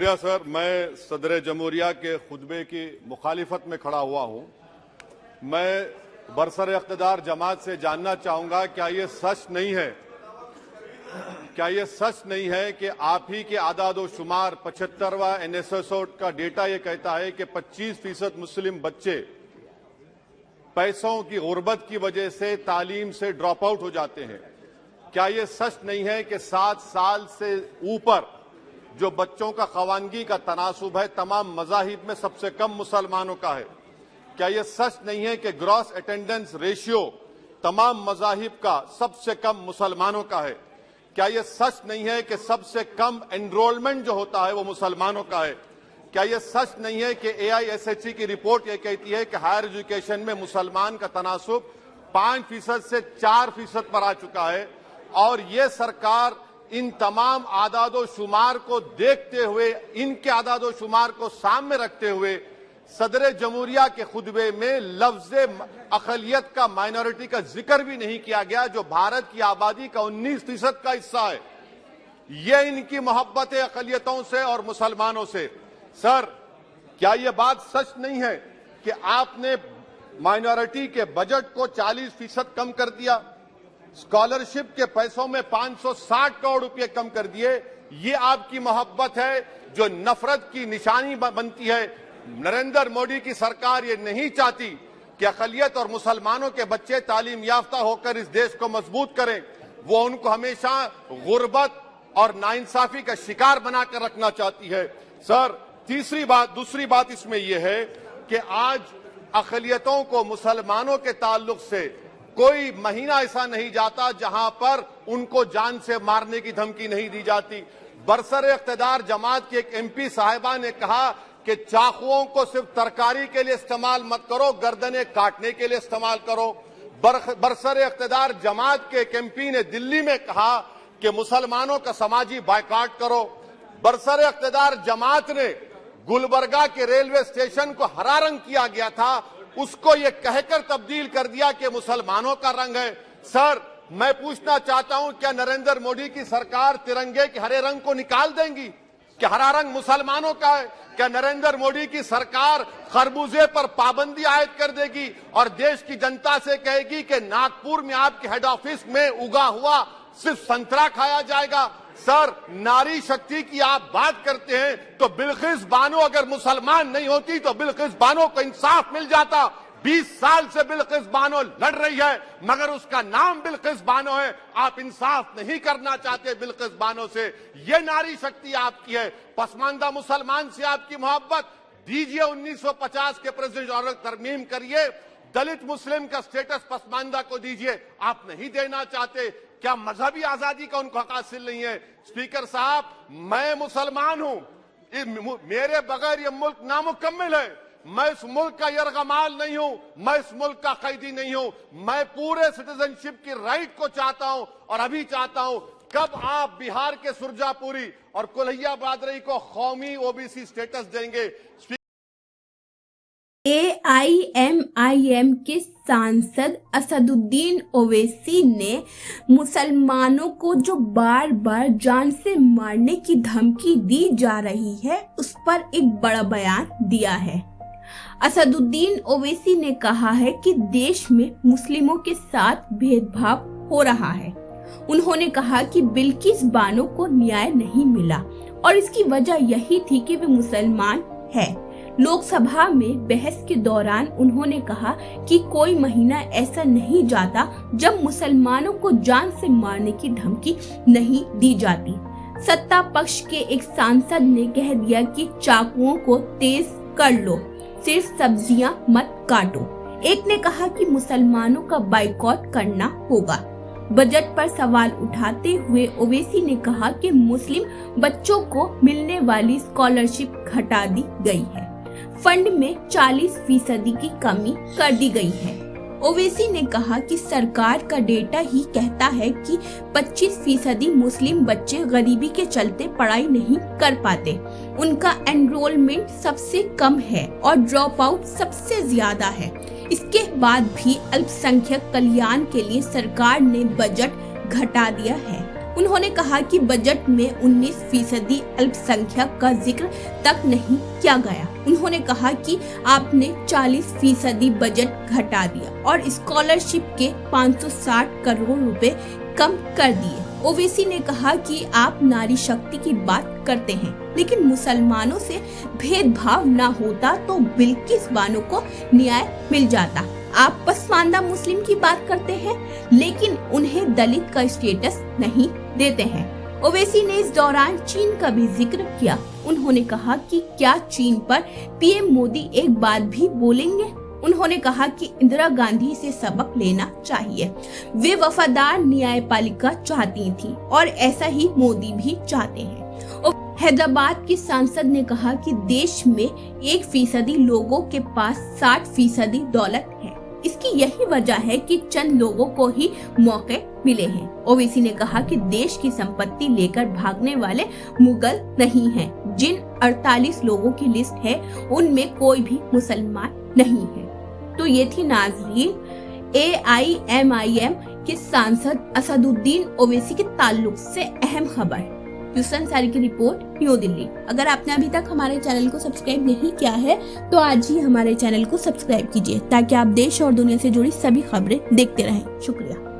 शुक्रिया सर। मैं सदर जमहूरिया के खुतबे की मुखालिफत में खड़ा हुआ हूं। मैं बरसर इख्तिदार जमात से जानना चाहूंगा, क्या ये सच नहीं है कि आप ही के आदाद शुमार 75वां NSSO का डेटा ये कहता है कि 25% मुस्लिम बच्चे पैसों की गुर्बत की वजह से तालीम से ड्रॉप आउट हो जाते हैं। क्या ये सच नहीं है कि 7 साल से ऊपर जो बच्चों का खवानगी का तनासुब है तमाम मज़ाहिब में सबसे कम मुसलमानों का है? क्या ये सच नहीं है कि ग्रॉस अटेंडेंस रेशियो तमाम मज़ाहिब का सबसे कम मुसलमानों का है? क्या ये सच नहीं है कि सबसे कम एनरोलमेंट जो होता है वो मुसलमानों का है? क्या ये सच नहीं है कि AISHE की रिपोर्ट ये कहती है कि हायर एजुकेशन में मुसलमान का तनासुब 5% से 4% पर आ चुका है? और ये सरकार इन तमाम आदादो शुमार को देखते हुए, इनके आदादो शुमार को सामने रखते हुए सदर जमहूरिया के खुतबे में लफ्ज अक़लियत का, माइनॉरिटी का जिक्र भी नहीं किया गया, जो भारत की आबादी का 19% का हिस्सा है। ये इनकी मोहब्बत है अक़लियतों से और मुसलमानों से। सर, क्या यह बात सच नहीं है कि आपने माइनॉरिटी के बजट को 40% कम कर दिया, स्कॉलरशिप के पैसों में 560 करोड़ रुपए कम कर दिए? ये आपकी मोहब्बत है जो नफरत की निशानी बनती है। नरेंद्र मोदी की सरकार ये नहीं चाहती कि अक़लियत और मुसलमानों के बच्चे तालीम याफ्ता होकर इस देश को मजबूत करें। वो उनको हमेशा गुर्बत और नाइंसाफी का शिकार बनाकर रखना चाहती है। सर, दूसरी बात इसमें यह है कि आज अक़लियतों को मुसलमानों के ताल्लुक से कोई महीना ऐसा नहीं जाता जहां पर उनको जान से मारने की धमकी नहीं दी जाती। बरसर इख्तिदार जमात की एक MP साहिबा ने कहा कि चाकुओं को सिर्फ तरकारी के लिए इस्तेमाल मत करो, गर्दनें काटने के लिए इस्तेमाल करो। बरसर इख्तिदार जमात के एक MP ने दिल्ली में कहा कि मुसलमानों का समाजी बायकाट करो। बरसर इख्तिदार जमात ने गुलबर्गा के रेलवे स्टेशन को हरा रंग किया गया था, उसको ये कहकर तब्दील कर दिया कि मुसलमानों का रंग है। सर, मैं पूछना चाहता हूं, क्या नरेंद्र मोदी की सरकार तिरंगे के हरे रंग को निकाल देंगी? क्या हरा रंग मुसलमानों का है? क्या नरेंद्र मोदी की सरकार खरबूजे पर पाबंदी आयद कर देगी और देश की जनता से कहेगी कि नागपुर में आपके हेड ऑफिस में उगा हुआ सिर्फ संतरा खाया जाएगा? सर, नारी शक्ति की आप बात करते हैं तो बिल्किस बानो अगर मुसलमान नहीं होती तो बिल्किस बानो को इंसाफ मिल जाता। 20 साल से बिल्किस बानो लड़ रही है, मगर उसका नाम बिल्किस बानो है। आप इंसाफ नहीं करना चाहते बिल्किस बानो से। ये नारी शक्ति आपकी है। पसमानदा मुसलमान से आपकी मोहब्बत, दीजिए 1950 के प्रेसिडेंट ऑर्डर तरमीम करिए, दलित मुस्लिम का स्टेटस पसमानदा को दीजिए। आप नहीं देना चाहते। क्या मजहबी आजादी का उनको हक हासिल नहीं है? स्पीकर साहब, मैं मुसलमान हूं, मेरे बगैर ये मुल्क नामुकम्मिल है। मैं इस मुल्क का यरगमाल नहीं हूं, मैं इस मुल्क का कैदी नहीं हूं। मैं पूरे सिटीजनशिप की राइट को चाहता हूं और अभी चाहता हूं। कब आप बिहार के सुरजापुरी और कुल्हिया बादरी को कौमी OBC स्टेटस देंगे? AIMIM के सांसद असदुद्दीन ओवैसी ने मुसलमानों को जो बार बार जान से मारने की धमकी दी जा रही है उस पर एक बड़ा बयान दिया है। असदुद्दीन ओवैसी ने कहा है कि देश में मुस्लिमों के साथ भेदभाव हो रहा है। उन्होंने कहा कि बिल्किस बानो को न्याय नहीं मिला और इसकी वजह यही थी कि वे मुसलमान है। लोकसभा में बहस के दौरान उन्होंने कहा कि कोई महीना ऐसा नहीं जाता जब मुसलमानों को जान से मारने की धमकी नहीं दी जाती। सत्ता पक्ष के एक सांसद ने कह दिया कि चाकुओं को तेज कर लो, सिर्फ सब्जियां मत काटो। एक ने कहा कि मुसलमानों का बाइकॉट करना होगा। बजट पर सवाल उठाते हुए ओवैसी ने कहा कि मुस्लिम बच्चों को मिलने वाली स्कॉलरशिप घटा दी गई है, फंड में 40% की कमी कर दी गई है। ओवैसी ने कहा कि सरकार का डेटा ही कहता है कि 25% मुस्लिम बच्चे गरीबी के चलते पढ़ाई नहीं कर पाते। उनका एनरोलमेंट सबसे कम है और ड्रॉप आउट सबसे ज्यादा है। इसके बाद भी अल्पसंख्यक कल्याण के लिए सरकार ने बजट घटा दिया है। उन्होंने कहा कि बजट में 19% अल्पसंख्यक का जिक्र तक नहीं किया गया। उन्होंने कहा कि आपने 40% बजट घटा दिया और स्कॉलरशिप के 560 करोड़ रुपए कम कर दिए। ओवैसी ने कहा कि आप नारी शक्ति की बात करते हैं, लेकिन मुसलमानों से भेदभाव न होता तो बिल्किस बानो को न्याय मिल जाता। आप पसमानदा मुस्लिम की बात करते हैं, लेकिन उन्हें दलित का स्टेटस नहीं देते हैं। ओवैसी ने इस दौरान चीन का भी जिक्र किया। उन्होंने कहा कि क्या चीन पर पीएम मोदी एक बात भी बोलेंगे। उन्होंने कहा कि इंदिरा गांधी से सबक लेना चाहिए। वे वफादार न्यायपालिका चाहती थी और ऐसा ही मोदी भी चाहते हैं। हैदराबाद के सांसद ने कहा कि देश में 1% लोगों के पास 60% दौलत है। इसकी यही वजह है कि चंद लोगों को ही मौके मिले हैं। ओवैसी ने कहा कि देश की संपत्ति लेकर भागने वाले मुगल नहीं हैं। जिन 48 लोगों की लिस्ट है उनमें कोई भी मुसलमान नहीं है। तो ये थी नाज़रीन AIMIM के सांसद असदुद्दीन ओवैसी के ताल्लुक से अहम खबर। यूसुफ अंसारी की रिपोर्ट, न्यू दिल्ली। अगर आपने अभी तक हमारे चैनल को सब्सक्राइब नहीं किया है तो आज ही हमारे चैनल को सब्सक्राइब कीजिए ताकि आप देश और दुनिया से जुड़ी सभी खबरें देखते रहें। शुक्रिया।